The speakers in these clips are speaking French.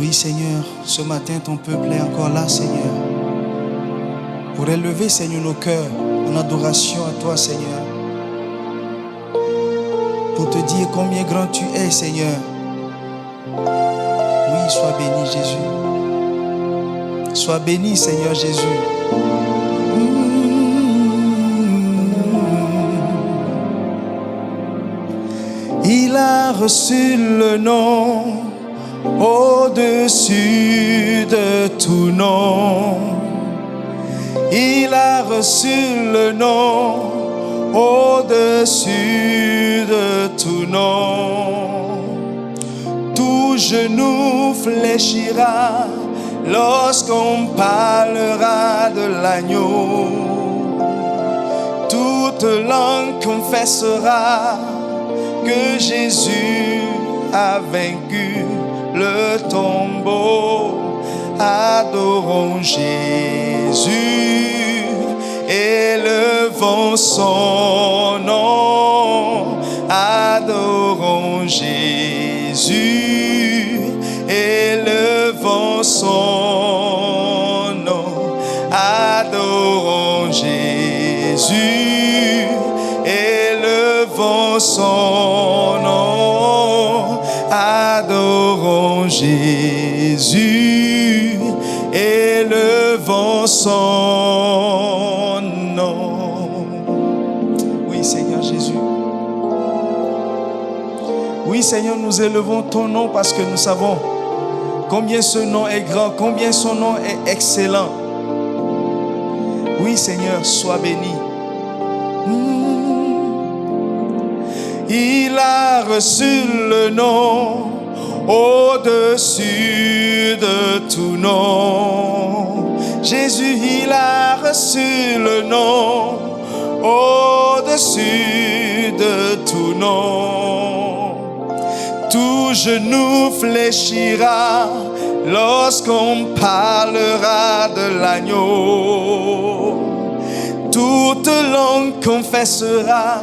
Oui, Seigneur, ce matin, ton peuple est encore là, Seigneur, pour élever, Seigneur, nos cœurs en adoration à toi, Seigneur, pour te dire combien grand tu es, Seigneur. Oui, sois béni, Jésus. Sois béni, Seigneur Jésus. Il a reçu le nom au-dessus de tout nom. Il a reçu le nom au-dessus de tout nom. Tout genou fléchira lorsqu'on parlera de l'agneau. Toute langue confessera que Jésus a vaincu le tombeau. Adorons Jésus, élevons son nom. Adorons Jésus, élevons son nom. Adorons Jésus, élevons son nom. Adorons Jésus, élevons son nom. Oui, Seigneur Jésus. Oui, Seigneur, nous élevons ton nom parce que nous savons combien ce nom est grand, combien son nom est excellent. Oui, Seigneur, sois béni. Il a reçu le nom au-dessus de tout nom. Jésus, il a reçu le nom au-dessus de tout nom. Tout genou fléchira lorsqu'on parlera de l'agneau. Toute langue confessera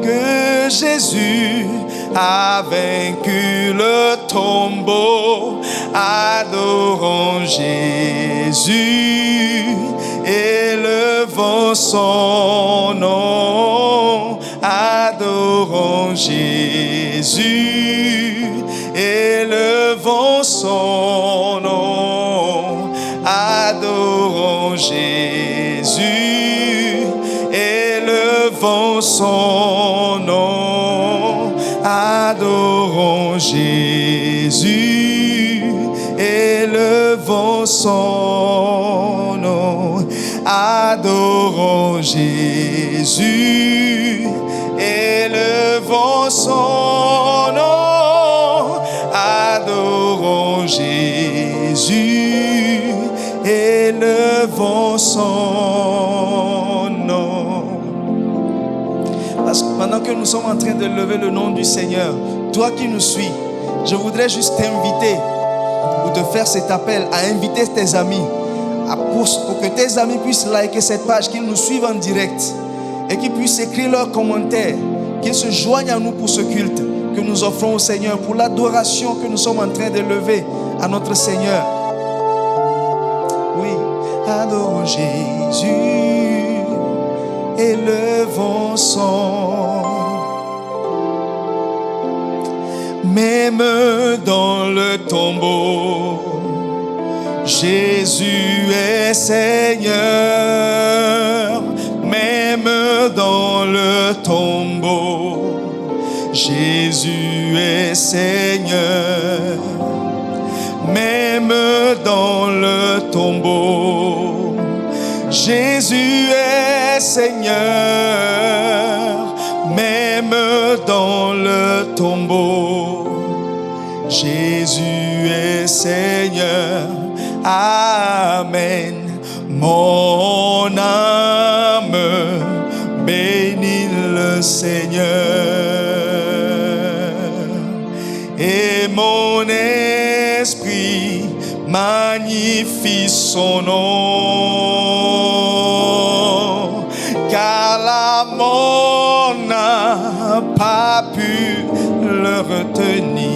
que Jésus a vaincu le tombeau. Adorons Jésus, élevons son nom. Adorons Jésus, élevons son nom. Adorons Jésus, élevons son nom. Adorons Jésus, élevons son nom. Adorons Jésus, élevons son nom. Adorons Jésus, élevons son nom. Parce que pendant que nous sommes en train de lever le nom du Seigneur, toi qui nous suis, je voudrais juste t'inviter ou te faire cet appel à inviter tes amis pour que tes amis puissent liker cette page, qu'ils nous suivent en direct et qu'ils puissent écrire leurs commentaires, qu'ils se joignent à nous pour ce culte que nous offrons au Seigneur, pour l'adoration que nous sommes en train de lever à notre Seigneur. Oui, adorons Jésus, élevons son. Même dans le tombeau, Jésus est Seigneur. Même dans le tombeau, Jésus est Seigneur. Même dans le tombeau, Jésus est Seigneur. Même dans le tombeau, Jésus est Seigneur. Amen. Mon âme bénit le Seigneur et mon esprit magnifie son nom, car la mort n'a pas pu le retenir.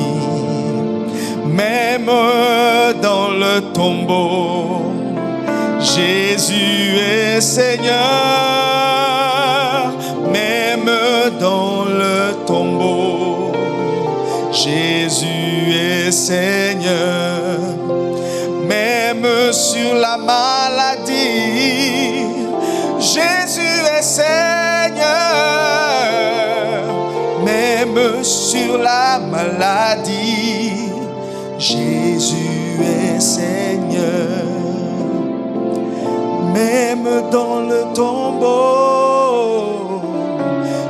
Même même dans le tombeau, Jésus est Seigneur. Même dans le tombeau, Jésus est Seigneur. Même sur la maladie, Jésus est Seigneur. Même sur la maladie, Jésus est Seigneur. Même dans le tombeau,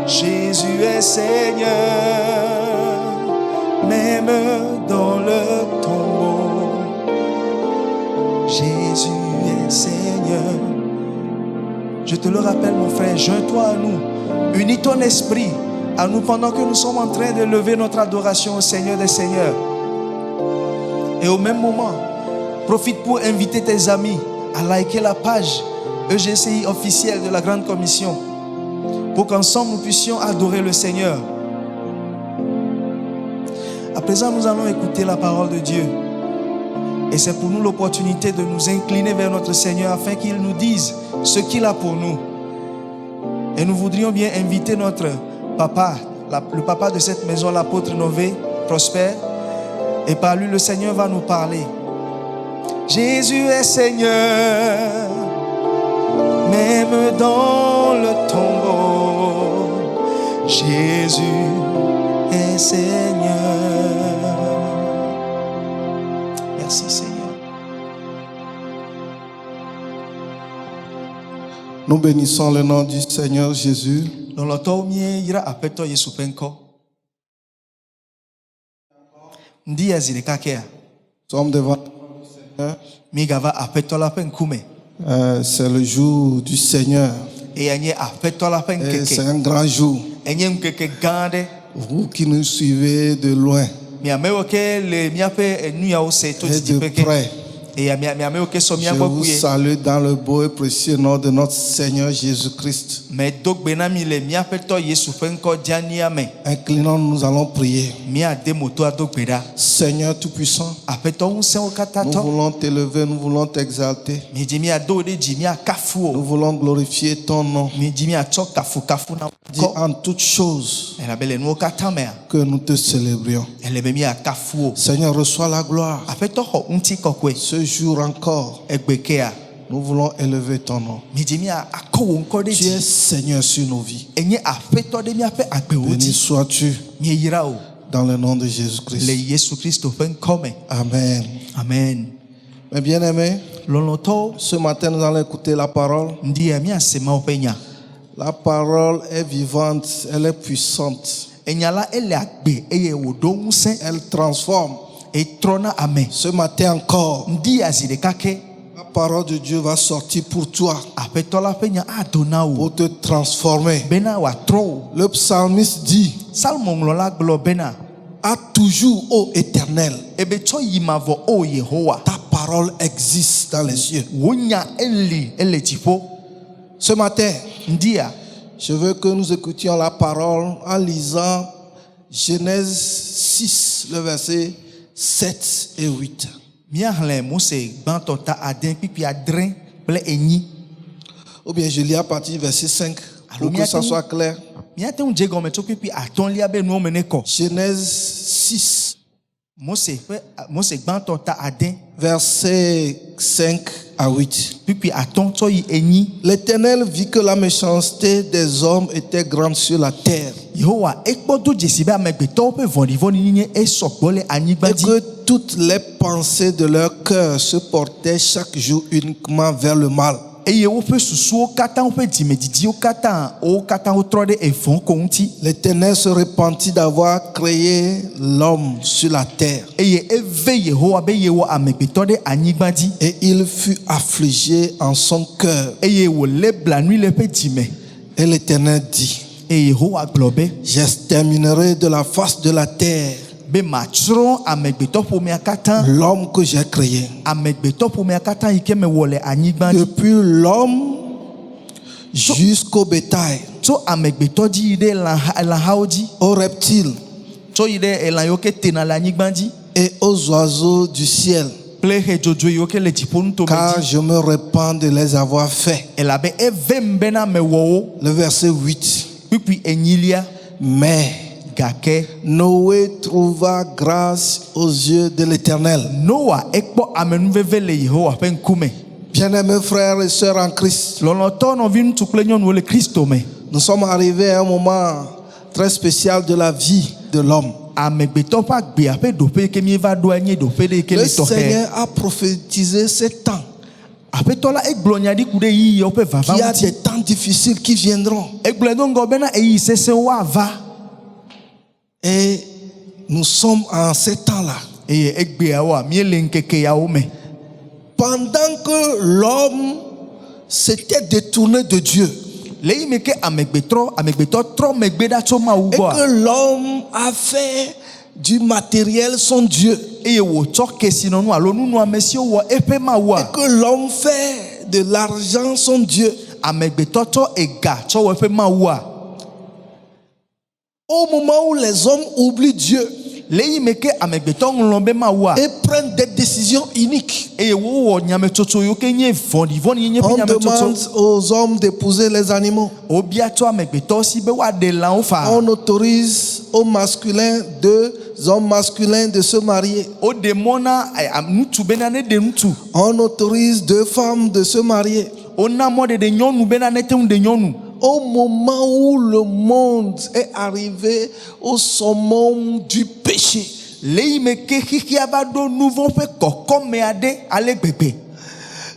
Jésus est Seigneur. Même dans le tombeau, Jésus est Seigneur. Je te le rappelle, mon frère, joins-toi à nous. Unis ton esprit à nous pendant que nous sommes en train de lever notre adoration au Seigneur des Seigneurs. Et au même moment, profite pour inviter tes amis à liker la page EGCI officielle de la Grande Commission pour qu'ensemble nous puissions adorer le Seigneur. À présent, nous allons écouter la parole de Dieu. Et c'est pour nous l'opportunité de nous incliner vers notre Seigneur afin qu'il nous dise ce qu'il a pour nous. Et nous voudrions bien inviter notre papa, le papa de cette maison, l'apôtre Nové, Prosper. Et par lui, le Seigneur va nous parler. Jésus est Seigneur, même dans le tombeau. Jésus est Seigneur. Merci Seigneur. Nous bénissons le nom du Seigneur Jésus. Nous sommes devant le Seigneur. C'est le jour du Seigneur. Et c'est un grand jour. Vous qui nous suivez de loin et de près, je vous salue dans le beau et précieux nom de notre Seigneur Jésus-Christ. Inclinons, nous allons prier. Seigneur Tout-Puissant, nous voulons t'élever, nous voulons t'exalter. Nous voulons glorifier ton nom. Dis en toutes choses que nous te célébrions. Seigneur, reçois la gloire. Ce jour encore, nous voulons élever ton nom. Tu es Seigneur sur nos vies. Béni sois-tu dans le nom de Jésus-Christ. Amen. Amen. Mes bien-aimés, ce matin nous allons écouter la parole. La parole est vivante, elle est puissante. Elle transforme. Ce matin encore, la parole de Dieu va sortir pour toi, pour te transformer. Le psalmiste dit: à toujours, ô Éternel, ta parole existe dans les cieux. Ce matin, je veux que nous écoutions la parole en lisant Genèse 6, le verset 7 et 8. Ou bien je lis à partir du verset 5 pour que ça soit clair. Genèse 6, verset 5 à 8. L'Éternel vit que la méchanceté des hommes était grande sur la terre, et que toutes les pensées de leur cœur se portaient chaque jour uniquement vers le mal. L'Éternel se repentit d'avoir créé l'homme sur la terre, et il fut affligé en son cœur. Et l'Éternel dit: j'exterminerai de la face de la terre l'homme que j'ai créé, depuis l'homme jusqu'au bétail, aux reptiles et aux oiseaux du ciel, car je me repens de les avoir faits. Le verset 8. Mais Noé trouva grâce aux yeux de l'Éternel. Bien-aimés frères et sœurs en Christ, nous sommes arrivés à un moment très spécial de la vie de l'homme. Le Seigneur a prophétisé ces temps. Il y a des temps difficiles qui viendront. Et nous sommes en ces temps-là. Pendant que l'homme s'était détourné de Dieu, et que l'homme a fait du matériel son Dieu, et que l'homme fait de l'argent son Dieu, au moment où les hommes oublient Dieu et prennent des décisions iniques, on demande aux hommes d'épouser les animaux. On autorise aux masculins, 2 hommes masculins de se marier. On autorise 2 femmes de se marier. Au moment où le monde est arrivé au summum du péché,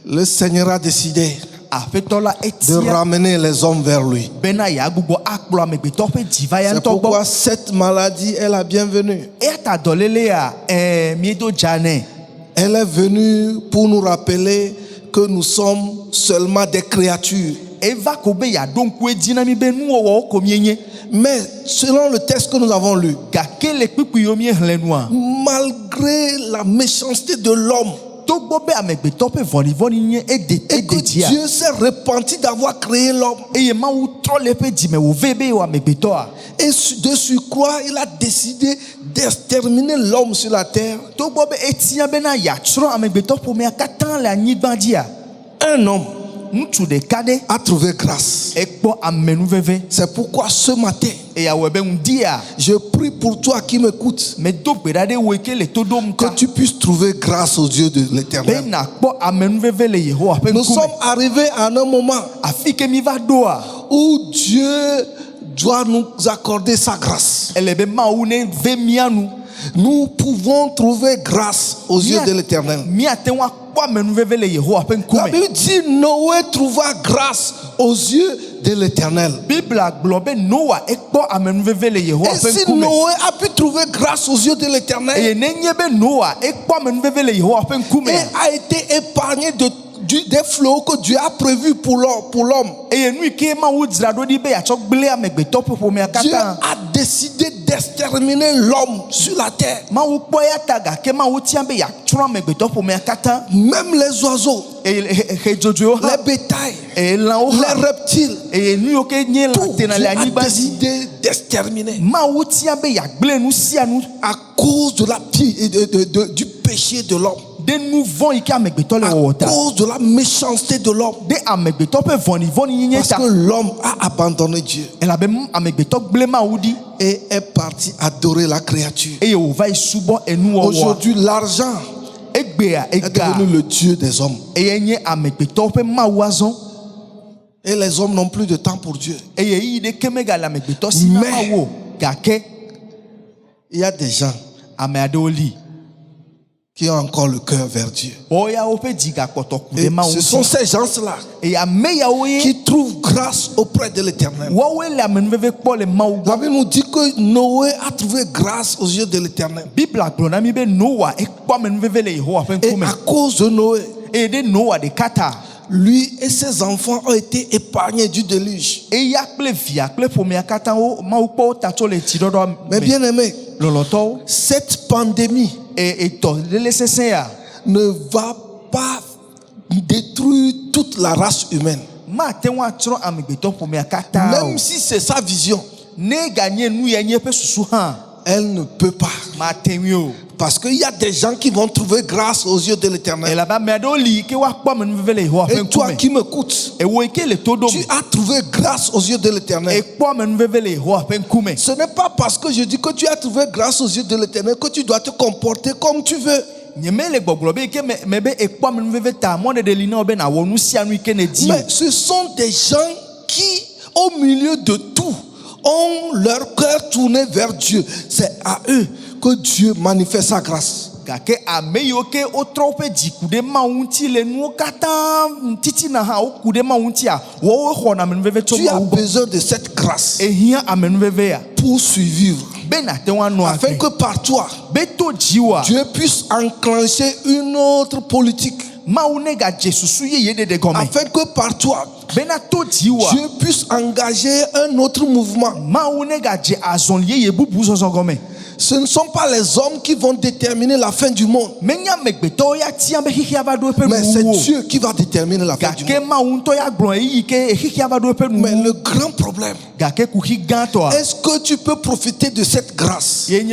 le Seigneur a décidé de ramener les hommes vers lui. C'est pourquoi cette maladie est la bienvenue. Elle est venue pour nous rappeler que nous sommes seulement des créatures. Mais selon le texte que nous avons lu, malgré la méchanceté de l'homme, et que Dieu s'est repenti d'avoir créé l'homme, et de surcroît il a décidé d'exterminer l'homme sur la terre. Un homme a trouvé grâce. C'est pourquoi ce matin, je prie pour toi qui m'écoutes, que tu puisses trouver grâce aux yeux de l'Éternel. Nous sommes arrivés à un moment où Dieu doit nous accorder sa grâce. Nous pouvons trouver grâce aux yeux de l'Éternel. La Bible dit Noé trouva grâce aux yeux de l'Éternel. Et si Noé a pu trouver grâce aux yeux de l'Éternel et a été épargné des flots que Dieu a prévus pour l'homme, Dieu a décidé d'exterminer l'homme sur la terre. Même les oiseaux, les bétails, les reptiles, tout Dieu a décidé d'exterminer à cause de du péché de l'homme, à cause de la méchanceté de l'homme, parce que l'homme a abandonné Dieu et est parti adorer la créature. Aujourd'hui, l'argent est devenu le Dieu des hommes. Et les hommes n'ont plus de temps pour Dieu. Mais il y a des gens qui ont encore le cœur vers Dieu. Et ce sont ces gens-là qui trouvent grâce auprès de l'Éternel. La Bible nous dit que Noé a trouvé grâce aux yeux de l'Éternel. Et à cause de Noé, lui et ses enfants ont été épargnés du déluge. Mais bien aimé, cette pandémie ne va pas détruire toute la race humaine. Même si c'est sa vision, elle ne peut pas. Parce qu'il y a des gens qui vont trouver grâce aux yeux de l'Éternel. Et toi qui m'écoutes, tu as trouvé grâce aux yeux de l'Éternel. Ce n'est pas parce que je dis que tu as trouvé grâce aux yeux de l'Éternel que tu dois te comporter comme tu veux. Mais ce sont des gens qui, au milieu de tout, ont leur cœur tourné vers Dieu. C'est à eux que Dieu manifeste sa grâce. Tu as besoin de cette grâce pour survivre, afin que par toi, Dieu puisse enclencher une autre politique, afin que par toi, Dieu puisse engager un autre mouvement. Ce ne sont pas les hommes qui vont déterminer la fin du monde, mais c'est Dieu qui va déterminer la fin du monde. Mais le grand problème, est-ce que tu peux profiter de cette grâce? Est-ce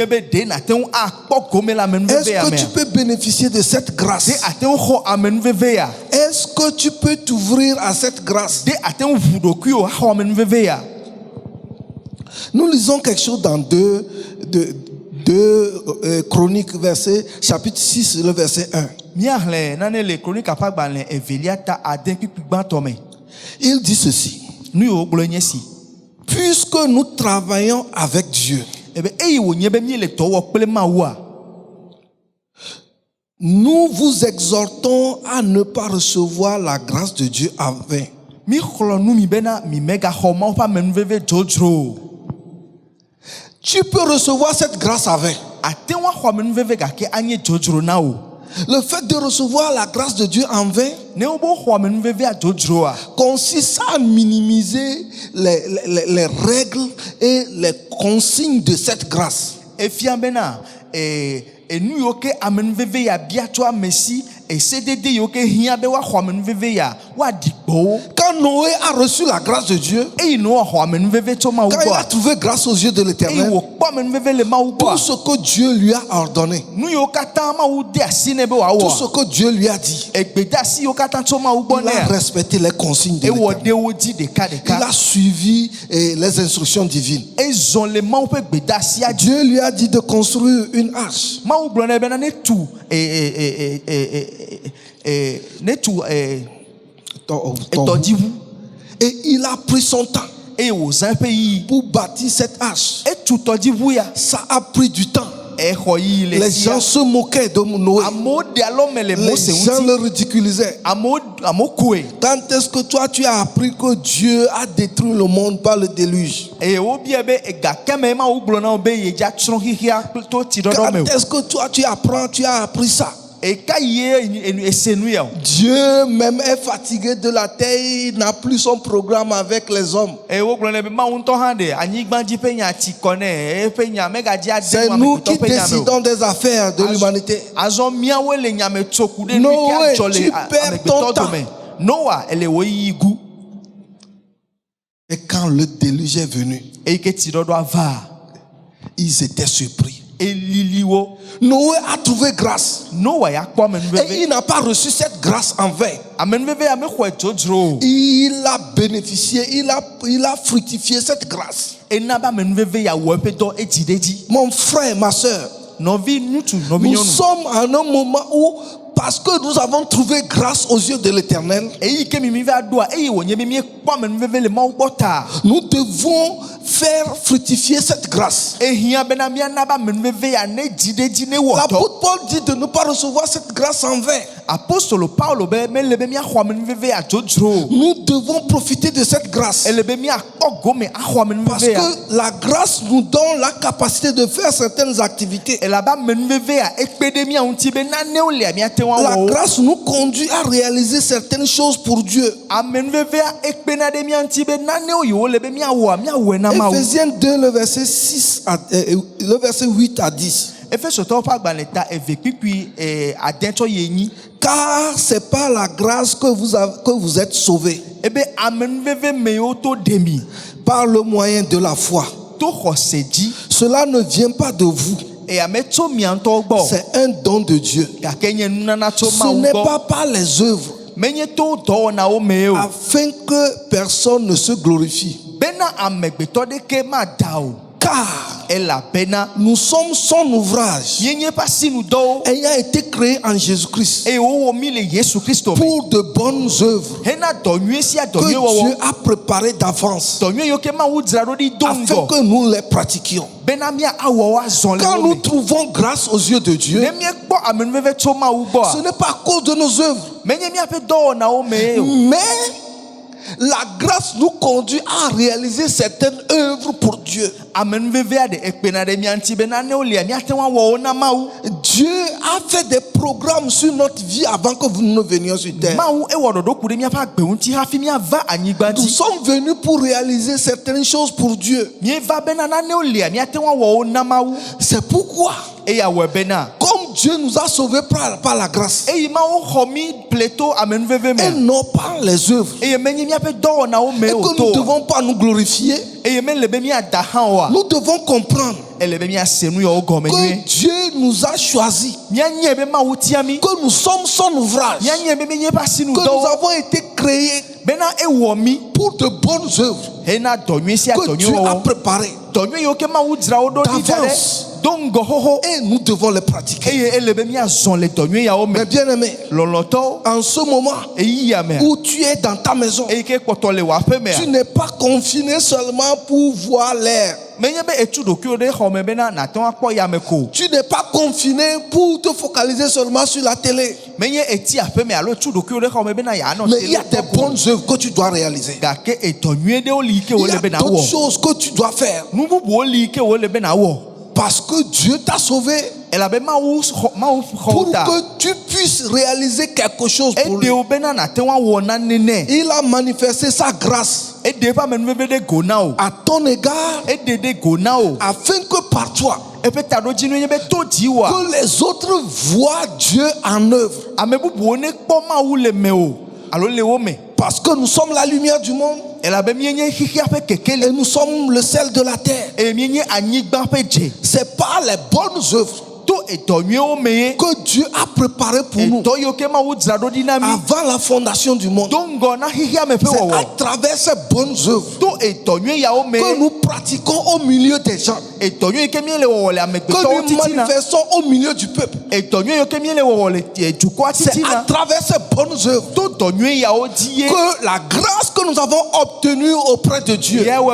que tu peux bénéficier de cette grâce? Est-ce que tu peux t'ouvrir à cette grâce? Nous lisons quelque chose dans 2 Chroniques, chapitre 6, le verset 1. Il dit ceci: puisque nous travaillons avec Dieu, nous vous exhortons à ne pas recevoir la grâce de Dieu en vain. Tu peux recevoir cette grâce en vain. Le fait de recevoir la grâce de Dieu en vain consiste à minimiser les règles et les consignes de cette grâce. Quand Noé a reçu la grâce de Dieu, quand il a trouvé grâce aux yeux de l'Éternel pour ce que Dieu lui a ordonné, tout ce que Dieu lui a dit, il a respecté les consignes de l'Éternel. Il a suivi les instructions divines. Dieu lui a dit de construire une arche. Et il a pris son temps pour bâtir cette arche. Ça a pris du temps. Les gens se moquaient de Noé. Les gens le ridiculisaient. Quand est-ce que toi tu as appris que Dieu a détruit le monde par le déluge? Quand est-ce que toi tu as appris ça? Dieu même est fatigué de la terre, il n'a plus son programme avec les hommes. C'est nous qui décidons des affaires de l'humanité. Noé, tu perds ton temps. Et quand le déluge est venu, ils étaient surpris. Noé a trouvé grâce. Et il n'a pas reçu cette grâce en vain. Il a bénéficié, il a fructifié cette grâce. Mon frère, ma soeur, nous sommes à un moment où, parce que nous avons trouvé grâce aux yeux de l'Éternel, nous devons faire fructifier cette grâce. L'apôtre Paul dit de ne pas recevoir cette grâce en vain. Nous devons profiter de cette grâce. Parce que la grâce nous donne la capacité de faire certaines activités. La grâce nous conduit à réaliser certaines choses pour Dieu. Ephésiens 2, le verset 8 à 10. Car c'est par la grâce que vous êtes sauvés, par le moyen de la foi. Cela ne vient pas de vous. C'est un don de Dieu. Ce n'est pas par les œuvres, afin que personne ne se glorifie. Car nous sommes son ouvrage, ayant été créé en Jésus-Christ pour de bonnes œuvres que Dieu a préparées d'avance afin que nous les pratiquions. Quand nous trouvons grâce aux yeux de Dieu, ce n'est pas à cause de nos œuvres, mais la grâce nous conduit à réaliser certaines œuvres pour Dieu. Dieu a fait des programmes sur notre vie avant que nous ne venions sur terre. Nous sommes venus pour réaliser certaines choses pour Dieu. C'est pourquoi, comme Dieu nous a sauvés par la grâce, et non par les œuvres, et que nous ne devons pas nous glorifier, nous devons comprendre que Dieu nous a choisis, que nous sommes son ouvrage, que nous avons été créés pour de bonnes œuvres que Dieu a préparées d'avance. Et nous devons les pratiquer. Mais bien aimé, en ce moment où tu es dans ta maison, tu n'es pas confiné seulement pour voir l'air. Tu n'es pas confiné pour te focaliser seulement sur la télé. Mais il y a des bonnes œuvres que tu dois réaliser. Il y a d'autres choses que tu dois faire. Parce que Dieu t'a sauvé pour que tu puisses réaliser quelque chose pour lui. Il a manifesté sa grâce à ton égard afin que par toi, que les autres voient Dieu en œuvre. Parce que nous sommes la lumière du monde et nous sommes le sel de la terre. C'est par les bonnes œuvres que Dieu a préparé pour nous avant la fondation du monde. C'est à travers ces bonnes œuvres que nous pratiquons au milieu des gens, que nous manifestons au milieu du peuple. C'est à travers ces bonnes œuvres que la grâce que nous avons obtenue auprès de Dieu, au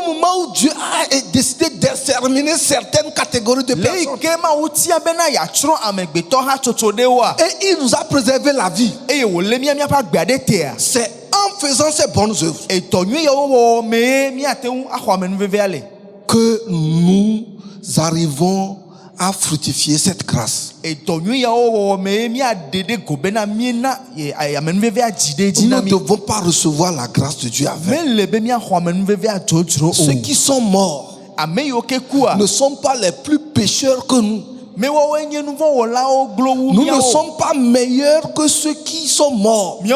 moment où Dieu a décidé d'exterminer certaines catégories de personnes, et il nous a préservé la vie, c'est en faisant ces bonnes œuvres que nous arrivons à fructifier cette grâce. Nous ne devons pas recevoir la grâce de Dieu avec. Ceux qui sont morts ne sont pas les plus pécheurs que nous. Nous ne sommes pas meilleurs que ceux qui sont morts. Mais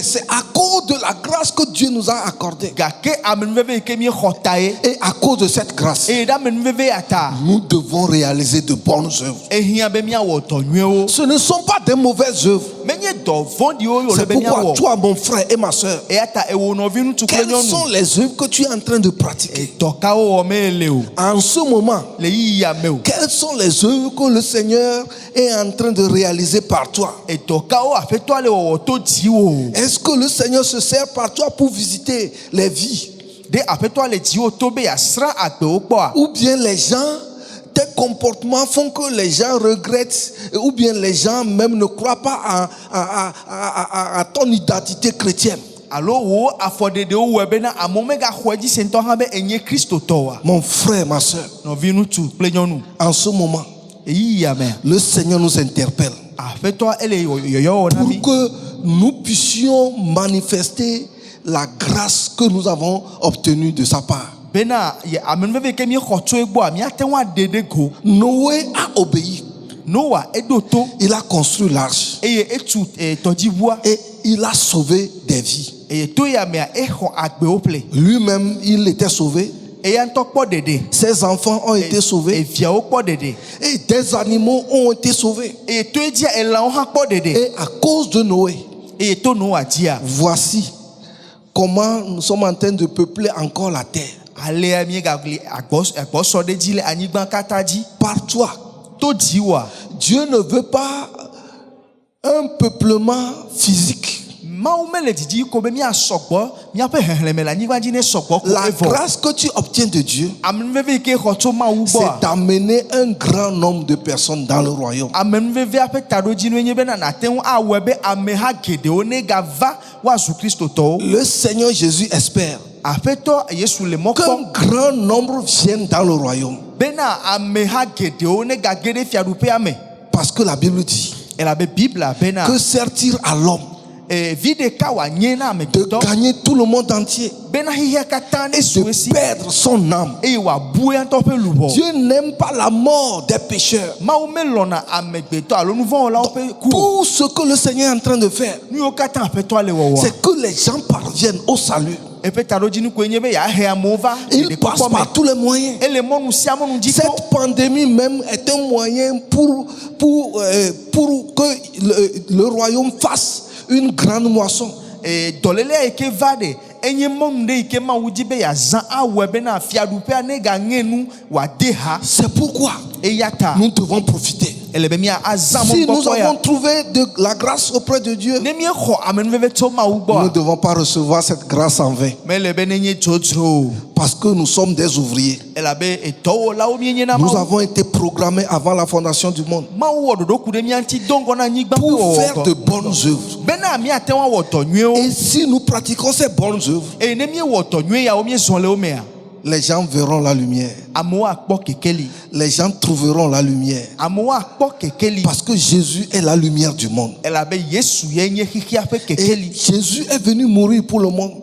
c'est à cause de la grâce que Dieu nous a accordée. Et à cause de cette grâce, nous devons réaliser de bonnes œuvres. Ce ne sont pas des mauvaises œuvres. C'est pourquoi toi, mon frère et ma soeur, quelles sont les œuvres que tu es en train de pratiquer en ce moment? Quelles sont les œuvres que le Seigneur est en train de réaliser par toi? Est-ce que le Seigneur se sert par toi pour visiter les vies? Ou bien les gens, tes comportements font que les gens regrettent, ou bien les gens même ne croient pas à ton identité chrétienne? Mon frère, ma soeur, en ce moment, le Seigneur nous interpelle pour que nous puissions manifester la grâce que nous avons obtenue de sa part. Noé a obéi. Il a construit l'arche et il a sauvé des vies. Lui-même, il était sauvé. Ses enfants ont été sauvés. Et des animaux ont été sauvés. Et à cause de Noé, voici comment nous sommes en train de peupler encore la terre. Par toi. Dieu ne veut pas un peuplement physique. La grâce que tu obtiens de Dieu, c'est d'amener un grand nombre de personnes dans le royaume. Le Seigneur Jésus espère qu'un grand nombre vienne dans le royaume. Parce que la Bible dit que servir à l'homme de gagner tout le monde entier et de perdre son âme. Dieu n'aime pas la mort des pécheurs. Tout ce que le Seigneur est en train de faire, c'est que les gens parviennent au salut. Il passe par tous les moyens. Cette pandémie même est un moyen pour que le royaume fasse une grande moisson. C'est pourquoi nous devons profiter. Si nous avons trouvé de la grâce auprès de Dieu, nous ne devons pas recevoir cette grâce en vain. Parce que nous sommes des ouvriers. Nous avons été programmés avant la fondation du monde pour faire de bonnes œuvres. Et si nous pratiquons ces bonnes œuvres, les gens verront la lumière. Les gens trouveront la lumière. Parce que Jésus est la lumière du monde. Et Jésus est venu mourir pour le monde,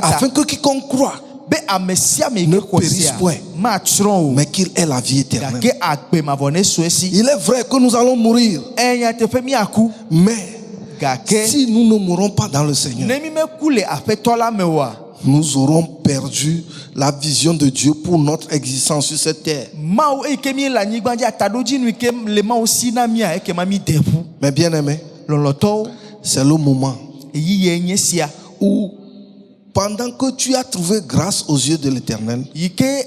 afin que quiconque croit ne périsse point, mais qu'il ait la vie éternelle. Il est vrai que nous allons mourir, mais si nous ne mourrons pas dans le Seigneur, nous aurons perdu la vision de Dieu pour notre existence sur cette terre. Mais bien aimé, c'est le moment où, pendant que tu as trouvé grâce aux yeux de l'Éternel, que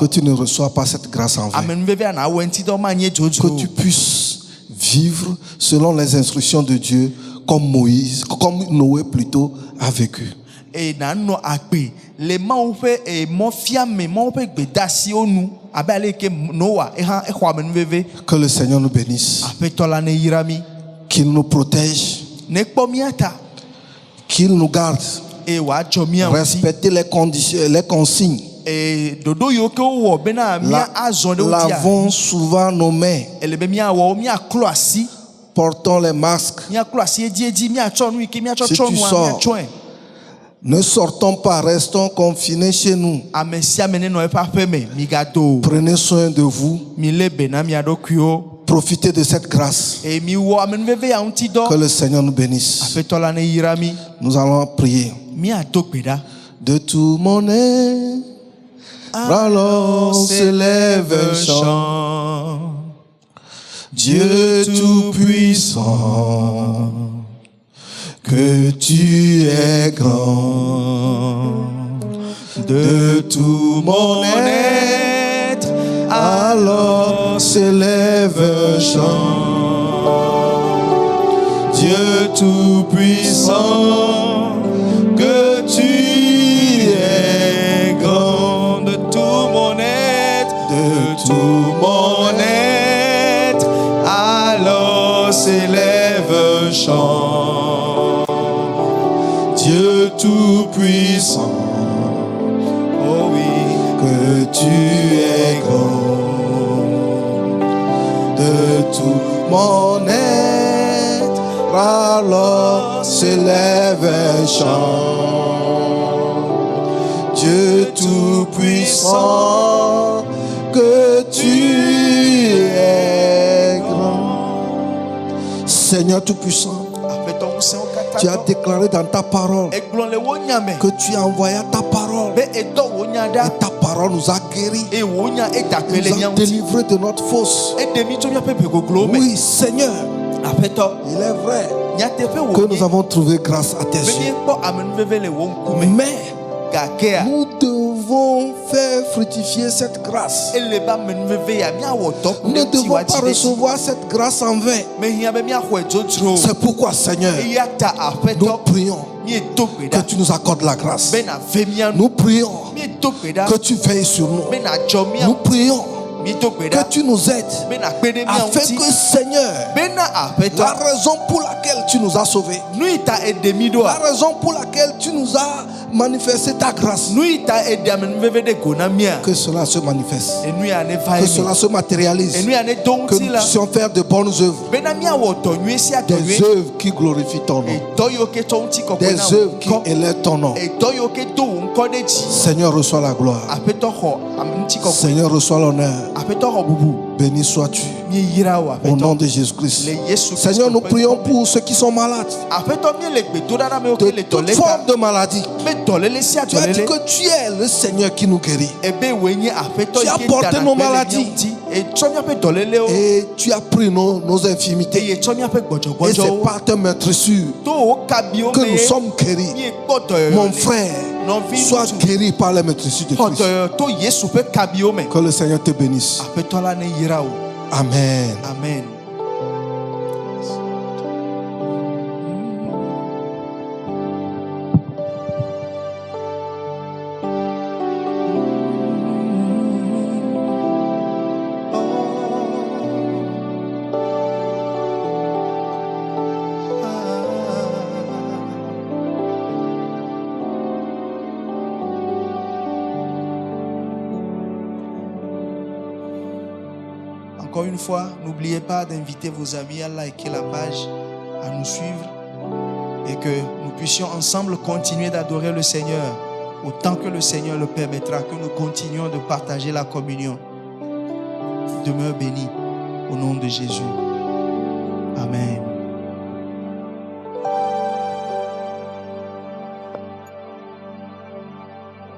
tu ne reçois pas cette grâce en vain, que tu puisses vivre selon les instructions de Dieu, comme Moïse, comme Noé plutôt a vécu. Que le Seigneur nous bénisse, qu'il nous protège, qu'il nous garde, respecter les conditions, les consignes. Lavons souvent nos mains, portons les masques. Si tu sors, ne sortons pas, restons confinés chez nous. Prenez soin de vous. Profitez de cette grâce. Que le Seigneur nous bénisse. Nous allons prier. De tout mon être, alors s'élève un chant. Dieu tout-puissant, que tu es grand. De tout mon être, alors s'élève un chant. Dieu tout-puissant, que tu es grand. De tout mon être, de tout mon être, alors s'élève un chant. Dieu tout-puissant, oh oui, que tu es grand. De tout mon être, alors s'élève un chant. Dieu tout-puissant, que tu es grand. Seigneur tout-puissant, Tu as déclaré dans ta parole que tu as envoyé ta parole. Et ta parole nous a guéris. Nous a délivrés de notre fausse. Oui, Seigneur. Il est vrai que nous avons trouvé grâce à tes yeux. Mais nous devons faire fructifier cette grâce. Nous ne devons pas recevoir cette grâce en vain. C'est pourquoi, Seigneur, nous prions que tu nous accordes la grâce. Nous prions que tu veilles sur nous. Nous prions que tu nous aides afin que, Seigneur, la raison pour laquelle tu nous as sauvés, la raison pour laquelle tu nous as manifesté ta grâce, que cela se manifeste, que cela se matérialise, que nous puissions faire de bonnes œuvres, des œuvres qui glorifient ton nom, des œuvres qui élèvent ton nom. Seigneur, reçois la gloire. Seigneur, reçois l'honneur. Béni sois-tu au nom de Jésus-Christ. Seigneur, nous prions pour ceux qui sont malades, de toute forme de maladie. Tu as dit que tu es le Seigneur qui nous guérit. Tu as porté nos maladies et tu as pris nos infirmités. Et c'est par ta maîtrisure que nous sommes guéris. Mon frère, sois guéri par la maîtrisure de Christ. Que le Seigneur te bénisse. Amen. Amen. Encore une fois, n'oubliez pas d'inviter vos amis à liker la page, à nous suivre et que nous puissions ensemble continuer d'adorer le Seigneur autant que le Seigneur le permettra, que nous continuions de partager la communion. Demeure béni au nom de Jésus. Amen.